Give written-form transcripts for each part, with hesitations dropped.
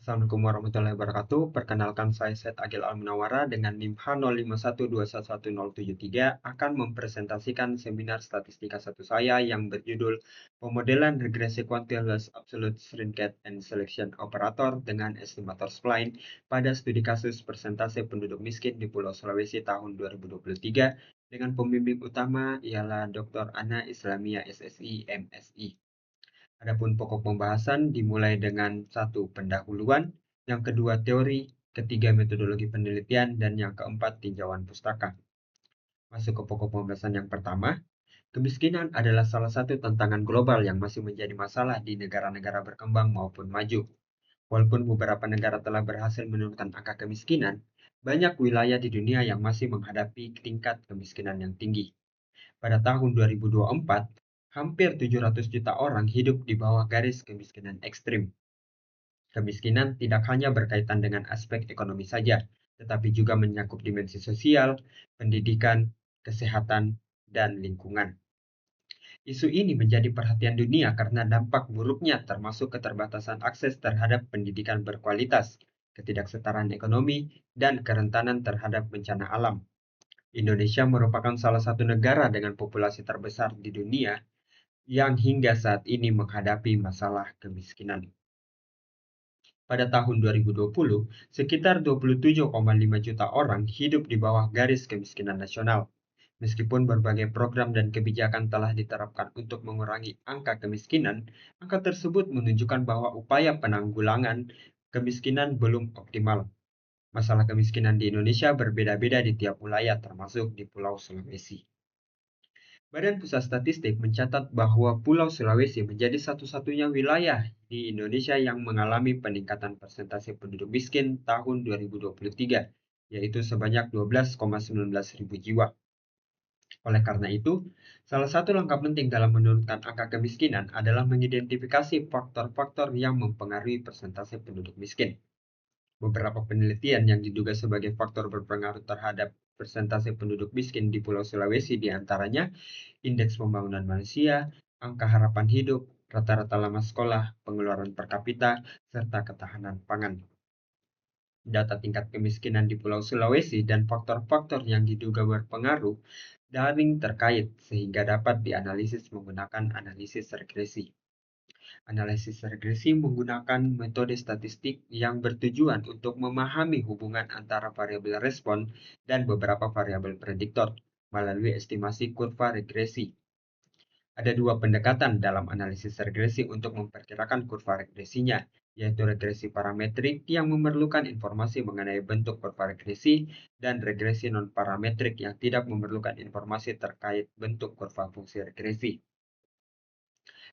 Assalamualaikum warahmatullahi wabarakatuh. Perkenalkan saya Said Agil Al-Munawara dengan NIM H0512111073 akan mempresentasikan seminar statistika satu saya yang berjudul Pemodelan Regresi Quantitative Absolute Shrinkage and Selection Operator dengan Estimator Spline pada studi kasus persentase penduduk miskin di Pulau Sulawesi tahun 2023 dengan pembimbing utama ialah Dr. Ana Islamia SSI MSI. Adapun pokok pembahasan dimulai dengan satu pendahuluan, yang kedua teori, ketiga metodologi penelitian, dan yang keempat tinjauan pustaka. Masuk ke pokok pembahasan yang pertama, kemiskinan adalah salah satu tantangan global yang masih menjadi masalah di negara-negara berkembang maupun maju. Walaupun beberapa negara telah berhasil menurunkan angka kemiskinan, banyak wilayah di dunia yang masih menghadapi tingkat kemiskinan yang tinggi. Pada tahun 2024, hampir 700 juta orang hidup di bawah garis kemiskinan ekstrim. Kemiskinan tidak hanya berkaitan dengan aspek ekonomi saja, tetapi juga menyangkut dimensi sosial, pendidikan, kesehatan, dan lingkungan. Isu ini menjadi perhatian dunia karena dampak buruknya termasuk keterbatasan akses terhadap pendidikan berkualitas, ketidaksetaraan ekonomi, dan kerentanan terhadap bencana alam. Indonesia merupakan salah satu negara dengan populasi terbesar di dunia yang hingga saat ini menghadapi masalah kemiskinan. Pada tahun 2020, sekitar 27,5 juta orang hidup di bawah garis kemiskinan nasional. Meskipun berbagai program dan kebijakan telah diterapkan untuk mengurangi angka kemiskinan, angka tersebut menunjukkan bahwa upaya penanggulangan kemiskinan belum optimal. Masalah kemiskinan di Indonesia berbeda-beda di tiap wilayah, termasuk di Pulau Sulawesi. Badan Pusat Statistik mencatat bahwa Pulau Sulawesi menjadi satu-satunya wilayah di Indonesia yang mengalami peningkatan persentase penduduk miskin tahun 2023, yaitu sebanyak 12,19 ribu jiwa. Oleh karena itu, salah satu langkah penting dalam menurunkan angka kemiskinan adalah mengidentifikasi faktor-faktor yang mempengaruhi persentase penduduk miskin. Beberapa penelitian yang diduga sebagai faktor berpengaruh terhadap persentase penduduk miskin di Pulau Sulawesi diantaranya indeks pembangunan manusia, angka harapan hidup, rata-rata lama sekolah, pengeluaran per kapita, serta ketahanan pangan. Data tingkat kemiskinan di Pulau Sulawesi dan faktor-faktor yang diduga berpengaruh daring terkait sehingga dapat dianalisis menggunakan analisis regresi. Analisis regresi menggunakan metode statistik yang bertujuan untuk memahami hubungan antara variabel respon dan beberapa variabel prediktor melalui estimasi kurva regresi. Ada dua pendekatan dalam analisis regresi untuk memperkirakan kurva regresinya, yaitu regresi parametrik yang memerlukan informasi mengenai bentuk kurva regresi dan regresi non-parametrik yang tidak memerlukan informasi terkait bentuk kurva fungsi regresi.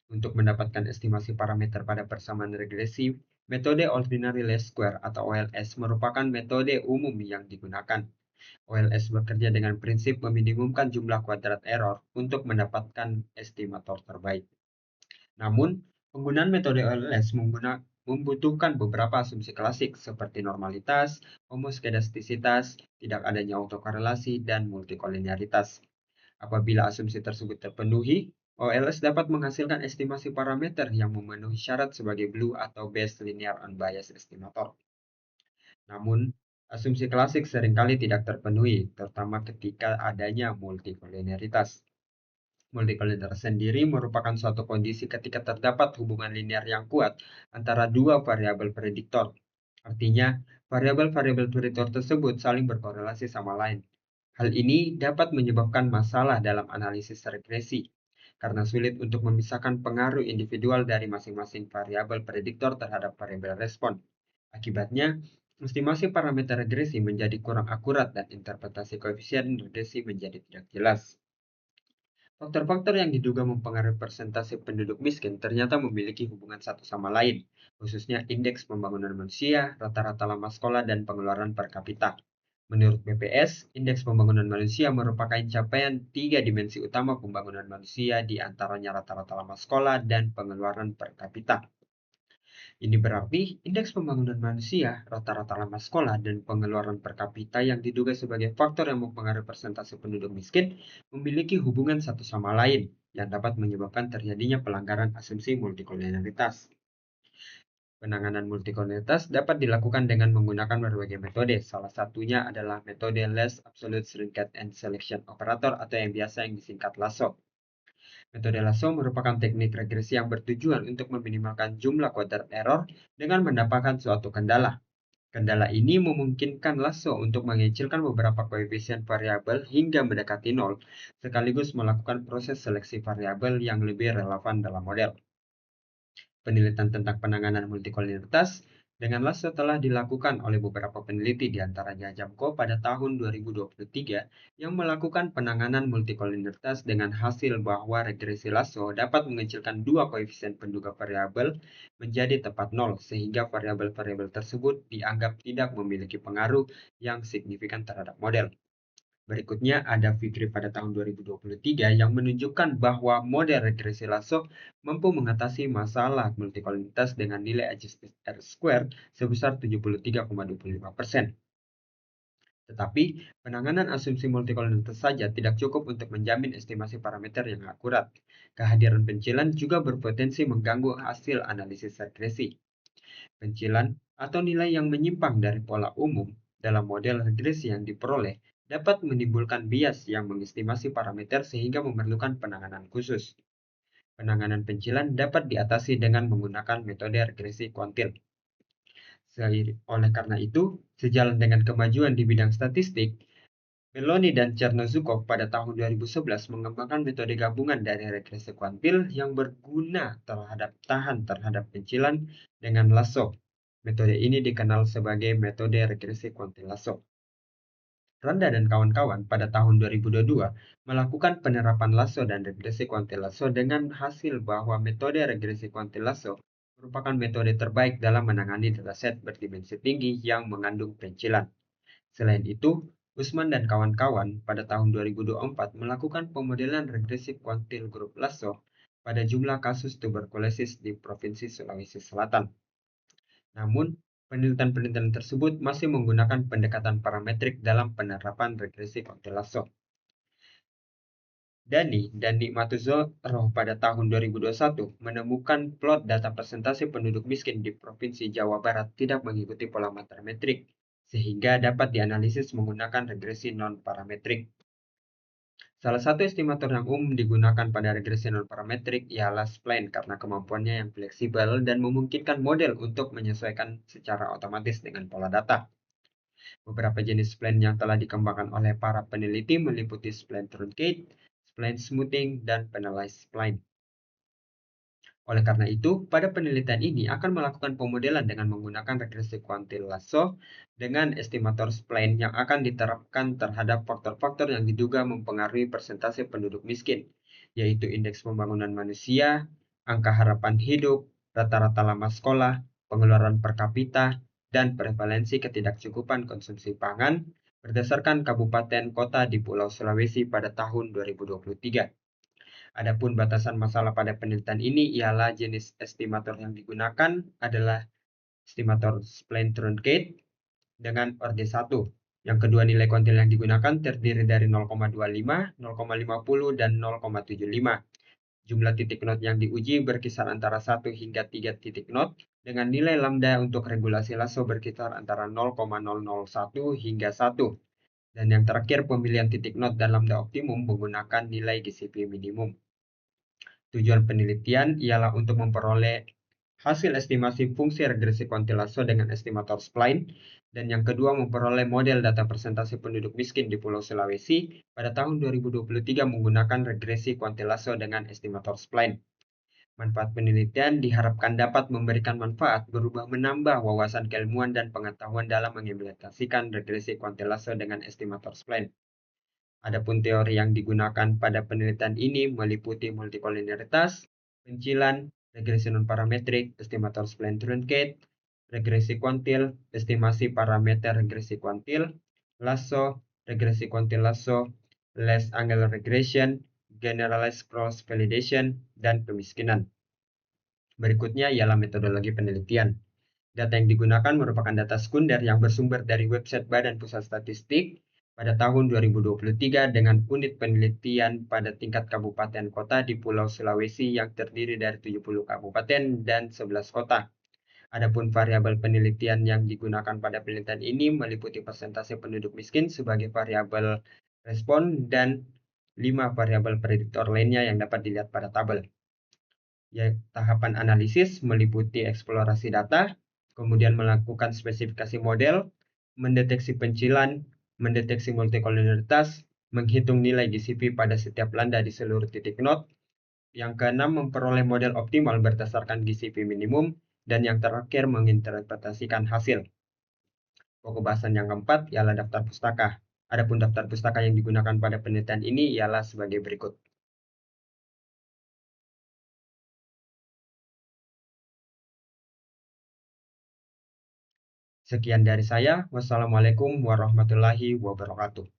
Untuk mendapatkan estimasi parameter pada persamaan regresi, metode Ordinary Least Square atau OLS merupakan metode umum yang digunakan. OLS bekerja dengan prinsip meminimumkan jumlah kuadrat error untuk mendapatkan estimator terbaik. Namun, penggunaan metode OLS membutuhkan beberapa asumsi klasik seperti normalitas, homoskedastisitas, tidak adanya autokorelasi, dan multikolinearitas. Apabila asumsi tersebut terpenuhi, OLS dapat menghasilkan estimasi parameter yang memenuhi syarat sebagai Blue atau Best Linear Unbiased Estimator. Namun, asumsi klasik seringkali tidak terpenuhi, terutama ketika adanya multikolinearitas. Multikolinearitas sendiri merupakan suatu kondisi ketika terdapat hubungan linear yang kuat antara dua variabel prediktor. Artinya, variabel-variabel prediktor tersebut saling berkorelasi sama lain. Hal ini dapat menyebabkan masalah dalam analisis regresi, karena sulit untuk memisahkan pengaruh individual dari masing-masing variabel prediktor terhadap variabel respon. Akibatnya, estimasi parameter regresi menjadi kurang akurat dan interpretasi koefisien regresi menjadi tidak jelas. Faktor-faktor yang diduga mempengaruhi persentase penduduk miskin ternyata memiliki hubungan satu sama lain, khususnya indeks pembangunan manusia, rata-rata lama sekolah, dan pengeluaran per kapita. Menurut BPS, indeks pembangunan manusia merupakan capaian tiga dimensi utama pembangunan manusia di antaranya rata-rata lama sekolah dan pengeluaran per kapita. Ini berarti indeks pembangunan manusia, rata-rata lama sekolah, dan pengeluaran per kapita yang diduga sebagai faktor yang mempengaruhi persentase penduduk miskin memiliki hubungan satu sama lain yang dapat menyebabkan terjadinya pelanggaran asumsi multikolinearitas. Penanganan multikolonialitas dapat dilakukan dengan menggunakan berbagai metode. Salah satunya adalah metode Less Absolute Shrinkage and Selection Operator atau yang biasa yang disingkat LASSO. Metode LASSO merupakan teknik regresi yang bertujuan untuk meminimalkan jumlah kuadrat error dengan mendapatkan suatu kendala. Kendala ini memungkinkan LASSO untuk mengecilkan beberapa koefisien variabel hingga mendekati nol, sekaligus melakukan proses seleksi variabel yang lebih relevan dalam model. Penelitian tentang penanganan multikolonialitas dengan LASSO telah dilakukan oleh beberapa peneliti di antaranya Jamco pada tahun 2023 yang melakukan penanganan multikolonialitas dengan hasil bahwa regresi LASSO dapat mengecilkan dua koefisien penduga variabel menjadi tepat nol sehingga variabel-variabel tersebut dianggap tidak memiliki pengaruh yang signifikan terhadap model. Berikutnya ada Fikri pada tahun 2023 yang menunjukkan bahwa model regresi LASSO mampu mengatasi masalah multikolonialitas dengan nilai adjusted R-square sebesar 73,25%. Tetapi, penanganan asumsi multikolonialitas saja tidak cukup untuk menjamin estimasi parameter yang akurat. Kehadiran pencilan juga berpotensi mengganggu hasil analisis regresi. Pencilan atau nilai yang menyimpang dari pola umum dalam model regresi yang diperoleh dapat menimbulkan bias yang mengestimasi parameter sehingga memerlukan penanganan khusus. Penanganan pencilan dapat diatasi dengan menggunakan metode regresi kuantil. Oleh karena itu, sejalan dengan kemajuan di bidang statistik, Meloni dan Chernozukov pada tahun 2011 mengembangkan metode gabungan dari regresi kuantil yang berguna tahan terhadap pencilan dengan LASSO. Metode ini dikenal sebagai metode regresi kuantil LASSO. Randa dan kawan-kawan pada tahun 2022 melakukan penerapan LASSO dan regresi kuantil LASSO dengan hasil bahwa metode regresi kuantil LASSO merupakan metode terbaik dalam menangani dataset berdimensi tinggi yang mengandung pencilan. Selain itu, Usman dan kawan-kawan pada tahun 2024 melakukan pemodelan regresi kuantil grup LASSO pada jumlah kasus tuberkulosis di Provinsi Sulawesi Selatan. Namun, penelitian-penelitian tersebut masih menggunakan pendekatan parametrik dalam penerapan regresi kuantil LASSO. Dani dan Nikmatuzzo pada tahun 2021 menemukan plot data presentasi penduduk miskin di Provinsi Jawa Barat tidak mengikuti pola parametrik, sehingga dapat dianalisis menggunakan regresi non-parametrik. Salah satu estimator yang umum digunakan pada regresi non-parametrik ialah spline karena kemampuannya yang fleksibel dan memungkinkan model untuk menyesuaikan secara otomatis dengan pola data. Beberapa jenis spline yang telah dikembangkan oleh para peneliti meliputi spline truncate, spline smoothing, dan penalized spline. Oleh karena itu, pada penelitian ini akan melakukan pemodelan dengan menggunakan regresi kuantil LASSO dengan estimator spline yang akan diterapkan terhadap faktor-faktor yang diduga mempengaruhi persentase penduduk miskin, yaitu indeks pembangunan manusia, angka harapan hidup, rata-rata lama sekolah, pengeluaran per kapita, dan prevalensi ketidakcukupan konsumsi pangan berdasarkan kabupaten kota di Pulau Sulawesi pada tahun 2023. Adapun batasan masalah pada penelitian ini ialah jenis estimator yang digunakan adalah estimator spline truncate dengan orde 1. Yang kedua, nilai kuantil yang digunakan terdiri dari 0,25, 0,50, dan 0,75. Jumlah titik not yang diuji berkisar antara 1 hingga 3 titik not dengan nilai lambda untuk regulasi LASSO berkisar antara 0,001 hingga 1. Dan yang terakhir, pemilihan titik not dan lambda optimum menggunakan nilai GCP minimum. Tujuan penelitian ialah untuk memperoleh hasil estimasi fungsi regresi kuantil LASSO dengan estimator spline, dan yang kedua memperoleh model data presentasi penduduk miskin di Pulau Sulawesi pada tahun 2023 menggunakan regresi kuantil LASSO dengan estimator spline. Manfaat penelitian diharapkan dapat memberikan manfaat berubah menambah wawasan keilmuan dan pengetahuan dalam mengimplementasikan regresi kuantil LASSO dengan estimator spline. Adapun teori yang digunakan pada penelitian ini meliputi multikolonialitas, pencilan, regresi non-parametrik, estimator spline truncate, regresi kuantil, estimasi parameter regresi kuantil, LASSO, regresi kuantil LASSO, less angle regression, generalized cross validation, dan kemiskinan. Berikutnya ialah metodologi penelitian. Data yang digunakan merupakan data sekunder yang bersumber dari website Badan Pusat Statistik pada tahun 2023 dengan unit penelitian pada tingkat kabupaten kota di Pulau Sulawesi yang terdiri dari 70 kabupaten dan 11 kota. Adapun variabel penelitian yang digunakan pada penelitian ini meliputi persentase penduduk miskin sebagai variabel respon dan 5 variabel prediktor lainnya yang dapat dilihat pada tabel. Tahapan analisis meliputi eksplorasi data, kemudian melakukan spesifikasi model, mendeteksi pencilan, mendeteksi multikolonialitas, menghitung nilai GCP pada setiap lambda di seluruh titik node. Yang keenam, memperoleh model optimal berdasarkan GCP minimum, dan yang terakhir menginterpretasikan hasil. Pokok bahasan yang keempat ialah daftar pustaka. Adapun daftar pustaka yang digunakan pada penelitian ini ialah sebagai berikut. Sekian dari saya. Wassalamualaikum warahmatullahi wabarakatuh.